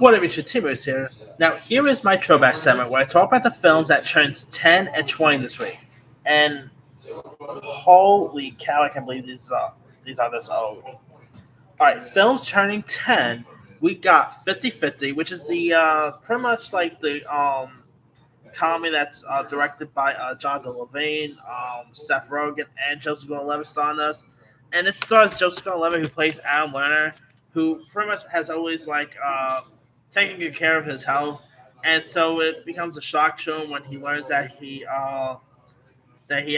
What up, Richard Timmers here. Now, here is my throwback segment where I talk about the films that turns 10 and 20 this week. And holy cow, I can't believe these are this old. Alright, films turning 10, we got 50/50, which is the pretty much like the comedy that's directed by Jonathan Levine, Seth Rogen, and Joseph Gordon-Levitt starring us. And it stars Joseph Gordon-Levitt, who plays Adam Lerner, who pretty much has always taking good care of his health, and so it becomes a shock to him when he learns that he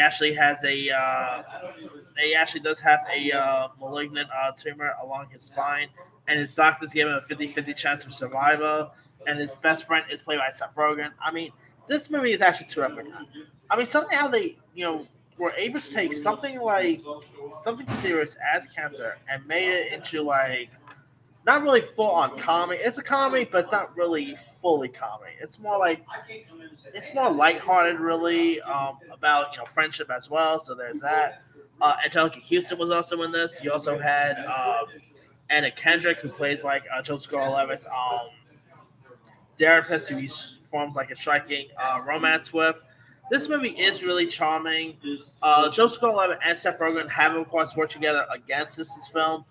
actually has he actually does have a malignant tumor along his spine, and his doctors give him a 50/50 chance of survival, and his best friend is played by Seth Rogen. I mean, this movie is actually terrific. I mean, somehow they, were able to take something serious as cancer and made it into not really full on comedy. It's a comedy, but it's not really fully comedy. It's more lighthearted, really, about friendship as well. So there's that. Angelica Houston was also in this. You also had Anna Kendrick, who plays Joseph Gordon-Levitt's therapist, who he forms a striking romance with. This movie is really charming. Joseph Gordon-Levitt and Seth Rogen have, of course, worked together against this film.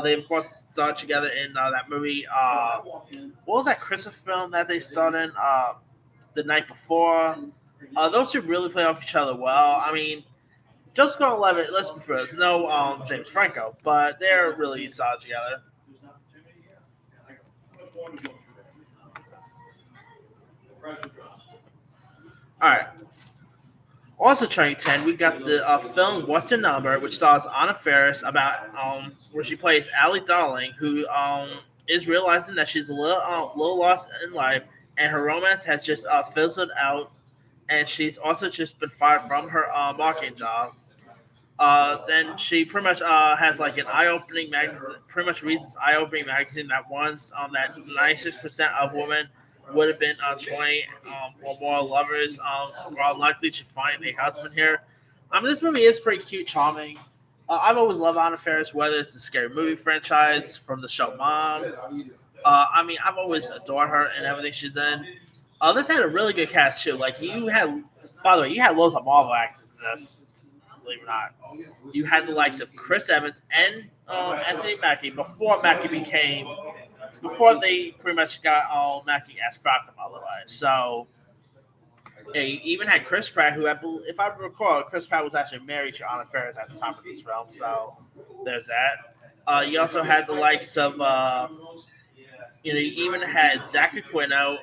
They, of course, starred together in that movie. What was that Christmas film that they starred in the night before? Those two really play off each other well. I mean, Joseph Gordon-Levitt, let's be fair, no James Franco, but they're really solid together. All right. Also turning 10, we got the film What's Your Number, which stars Anna Faris, about where she plays Allie Darling, who is realizing that she's a little lost in life, and her romance has just fizzled out, and she's also just been fired from her marketing job. Then she pretty much has an eye-opening magazine, pretty much reads this eye-opening magazine that warns that 96% of women would have been 20 or more lovers are unlikely to find a husband here. I mean, this movie is pretty cute, charming. I've always loved Anna Faris, whether it's the Scary Movie franchise from the show Mom. I mean, I've always adored her and everything she's in. This had a really good cast too. By the way, you had loads of Marvel actors in this. Believe it or not, you had the likes of Chris Evans and Anthony Mackie before they pretty much got Mackie as Falcon, by the way. So, yeah, you even had Chris Pratt, who, if I recall, Chris Pratt was actually married to Anna Faris at the time of this film. So, there's that. You also had the likes of, you even had Zachary Quino,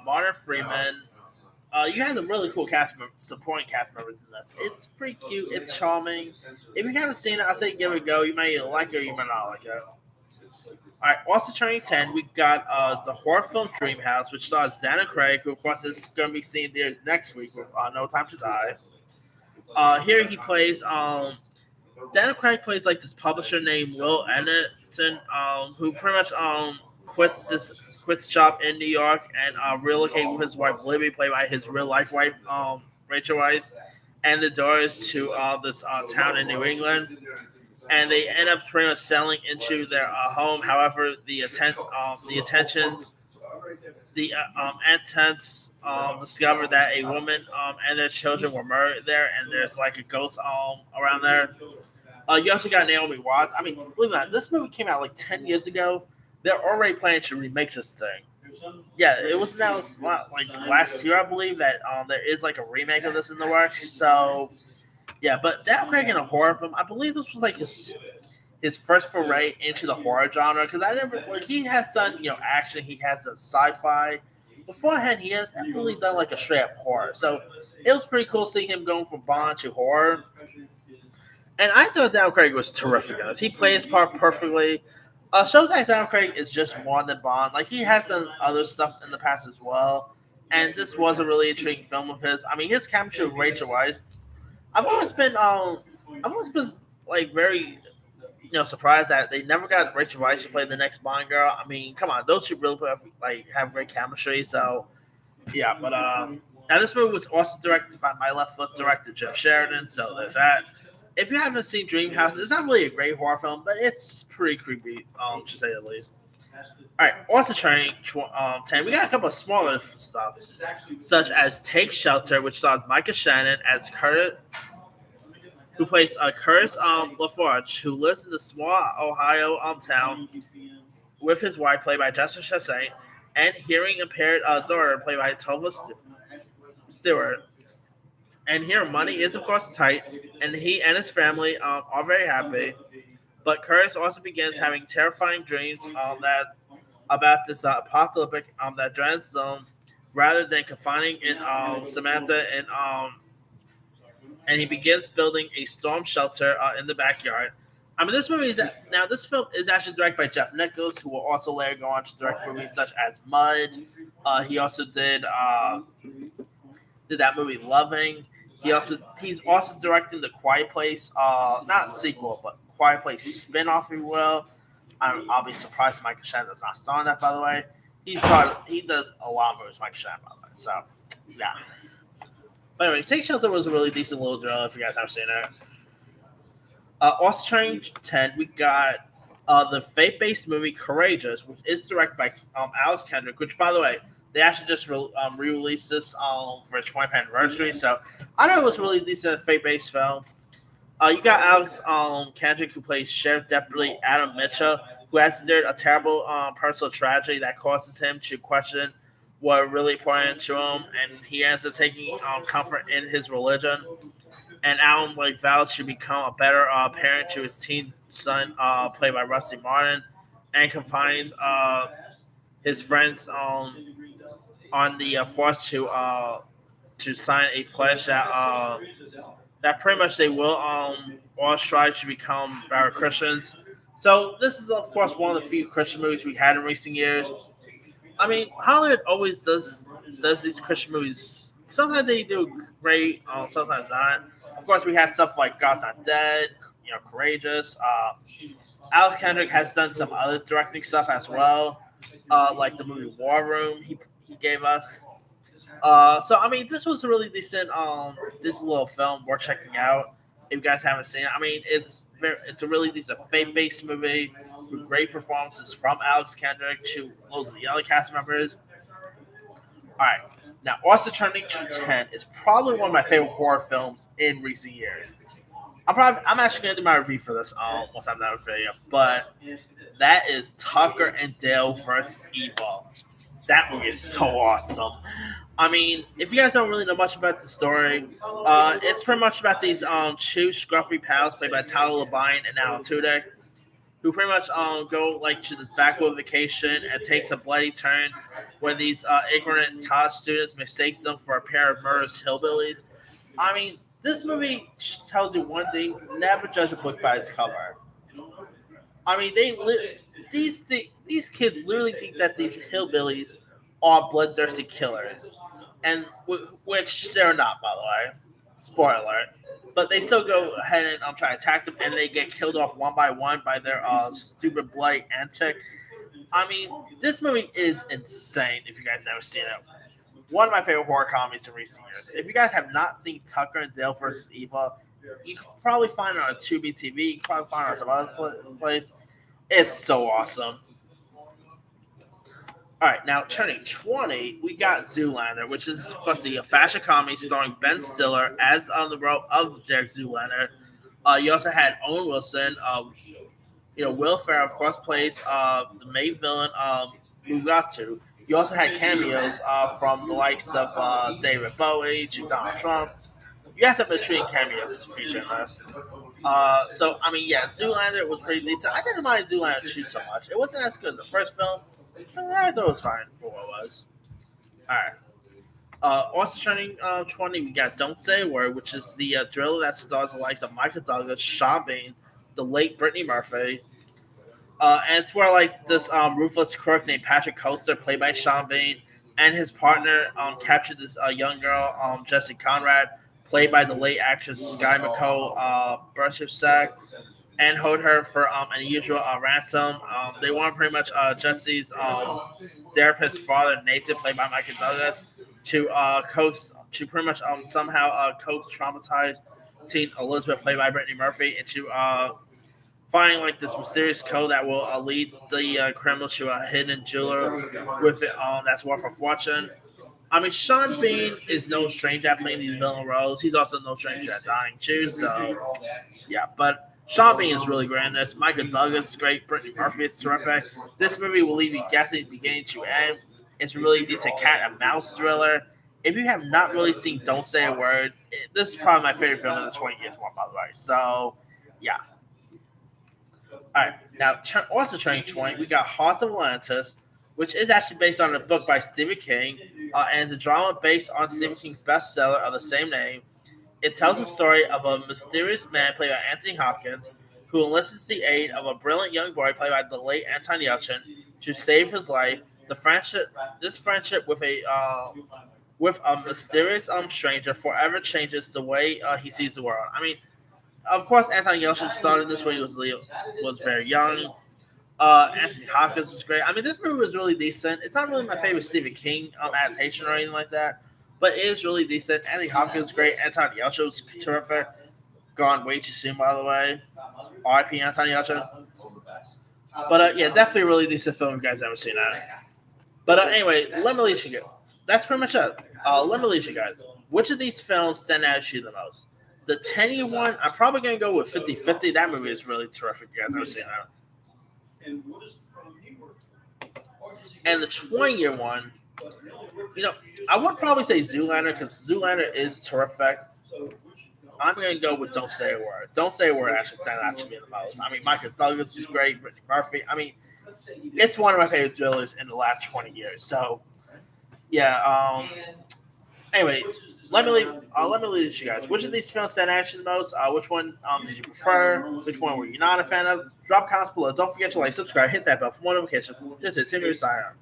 Martin Freeman. You had some really cool supporting cast members in this. It's pretty cute. It's charming. If you haven't seen it, I say give it a go. You may like it or you may not like it. All right, also turning 10, we got the horror film Dream House, which stars Daniel Craig, who, of course, is going to be seen there next week with No Time to Die. Here he plays, Daniel Craig plays this publisher named Will Ennerton, who pretty much quits his job in New York and relocates with his wife Libby, played by his real life wife Rachel Weisz, and the daughters to this town in New England. And they end up pretty much selling into their home. However, the intentions discover that a woman and their children were murdered there, and there's a ghost around there. You also got Naomi Watts. I mean, believe it or not, this movie came out 10 years ago. They're already planning to remake this thing. Yeah, it was announced last year, I believe, that there is a remake of this in the works. So, yeah, but Daniel Craig in a horror film, I believe this was his first foray into the horror genre, because he has done action, he has done sci-fi. Beforehand, he hasn't really done a straight up horror. So it was pretty cool seeing him going from Bond to horror. And I thought Daniel Craig was terrific in this. He plays his part perfectly. Shows that Daniel Craig is just more than Bond. He has done other stuff in the past as well. And this was a really intriguing film of his. I mean, his chemistry with Rachel Weisz. I've always been very surprised that they never got Rachel Weisz to play the next Bond girl. I mean, come on, those two really have great chemistry. So yeah, but now this movie was also directed by my left foot director Jim Sheridan. So there's that. If you haven't seen Dream House, it's not really a great horror film, but it's pretty creepy, to say the least. All right, also turning 10, we got a couple of smaller stuff, such as Take Shelter, which stars Micah Shannon as Curtis, who plays Curtis LaForge, who lives in the small Ohio town with his wife, played by Jessica Chastain, and hearing impaired daughter, played by Tova Stewart. And here, money is of course tight, and he and his family are very happy. But Curtis also begins having terrifying dreams that about this apocalyptic that dreads them, rather than confining in Samantha and he begins building a storm shelter in the backyard. I mean, this movie is now this film is actually directed by Jeff Nichols, who will also later go on to direct movies such as Mud. He also did that movie Loving. He's also directing the Quiet Place, not sequel, but Quiet Place spinoff, if you will. I'll be surprised if Michael Shannon does not star in that. By the way, he did a lot of movies, Michael Shannon, by the way. So yeah. But anyway, Take Shelter was a really decent little drill if you guys haven't seen it. Also turning 10, we got the faith-based movie Courageous, which is directed by Alex Kendrick, which, by the way, they actually just re-released this for its 20th anniversary. So I know it was a really decent faith-based film. You got Alex Kendrick, who plays Sheriff Deputy Adam Mitchell, who has endured a terrible personal tragedy that causes him to question what really important to him, and he ends up taking comfort in his religion. And Alan vows to become a better parent to his teen son, played by Rusty Martin, and confines his friends on the force to sign a pledge that pretty much they will all strive to become better Christians. So this is of course one of the few Christian movies we had in recent years. I mean, Hollywood always does these Christian movies. Sometimes they do great, sometimes not. Of course, we had stuff like God's Not Dead, Courageous. Alex Kendrick has done some other directing stuff as well, like the movie War Room. He gave us. So I mean, this was a really decent this little film worth checking out. If you guys haven't seen it, I mean, it's a really decent faith-based movie with great performances from Alex Kendrick to most of the other cast members. All right, now also turning to 10 is probably one of my favorite horror films in recent years. I'm actually gonna do my review for this once I'm done with the video, but that is Tucker and Dale versus Evil. That movie is so awesome. I mean, if you guys don't really know much about the story, it's pretty much about these two scruffy pals played by Tyler Labine and Alan Tudyk, who pretty much go like to this backwood vacation and takes a bloody turn when these ignorant college students mistake them for a pair of murderous hillbillies. I mean, this movie tells you one thing: never judge a book by its cover. I mean, these kids literally think that these hillbillies are bloodthirsty killers, and which they're not, by the way. Spoiler alert. But they still go ahead and try to attack them, and they get killed off one by one by their stupid bloody antic. I mean, this movie is insane. If you guys never seen it, one of my favorite horror comedies in recent years. If you guys have not seen Tucker and Dale versus Evil, you can probably find it on Tubi TV. You can probably find it on some other place. It's so awesome. All right, now turning 20, we got Zoolander, which is, of course, the fashion comedy starring Ben Stiller as on the role of Derek Zoolander. You also had Owen Wilson. Will Ferrell, of course, plays the main villain, Mugatu. You also had cameos from the likes of David Bowie to Donald Trump. You guys have been treating cameos featuring this. So, I mean, yeah, Zoolander was pretty decent. I didn't mind Zoolander too so much. It wasn't as good as the first film. I thought it was fine for what it was. Alright. Also turning 20, we got Don't Say a Word, which is the thriller that stars the likes of Michael Douglas, Sean Bean, the late Brittany Murphy. And it's where like this ruthless crook named Patrick Coaster, played by Sean Bean, and his partner captured this young girl, Jessie Conrad, played by the late actress Sky McCall Burchett, and hold her for an unusual ransom. They want pretty much Jesse's therapist father, Nathan, played by Michael Douglas, to pretty much somehow coach traumatized teen Elizabeth, played by Brittany Murphy, into finding like this mysterious code that will lead the criminals to a hidden jeweler with it that's worth a fortune. I mean, Sean Bean is no stranger at playing these villain roles. He's also no stranger at dying too. So yeah, but Sean Bean is really great in this. Michael Douglas is great. Brittany Murphy is terrific. This movie will leave you guessing beginning to end. It's a really decent cat and mouse thriller. If you have not really seen Don't Say a Word, this is probably my favorite film in the 20 years one, by the way. So, yeah. All right. Now, also turning 20, we got Hearts of Atlantis, which is actually based on a book by Stephen King, and is a drama based on Stephen King's bestseller of the same name. It tells the story of a mysterious man played by Anthony Hopkins who enlists the aid of a brilliant young boy played by the late Anton Yelchin to save his life. This friendship with a mysterious stranger forever changes the way he sees the world. I mean, of course, Anton Yelchin started this when he was very young. Anthony Hopkins was great. I mean, this movie was really decent. It's not really my favorite Stephen King adaptation or anything like that, but it is really decent. Anthony Hopkins was great. Anton Yelchin was terrific. Gone way too soon, by the way. R.I.P. Anton Yelchin. But yeah, definitely a really decent film if you guys ever seen that. But anyway, let me let you go. That's pretty much it. Let me let you guys. Which of these films stand out to you the most? The 10-year one, I'm probably going to go with 50-50. That movie is really terrific if you guys ever seen that. And the 20-year one, I would probably say Zoolander because Zoolander is terrific. I'm going to go with Don't Say a Word. Don't Say a Word actually stands out to me the most. I mean, Michael Douglas was great, Brittany Murphy. I mean, it's one of my favorite thrillers in the last 20 years. So, yeah. Anyway, let me leave you guys. Which of these films stand out to you the most? Which one did you prefer? Which one were you not a fan of? Drop comments below. Don't forget to like, subscribe, hit that bell for more notifications. This is Henry Zion.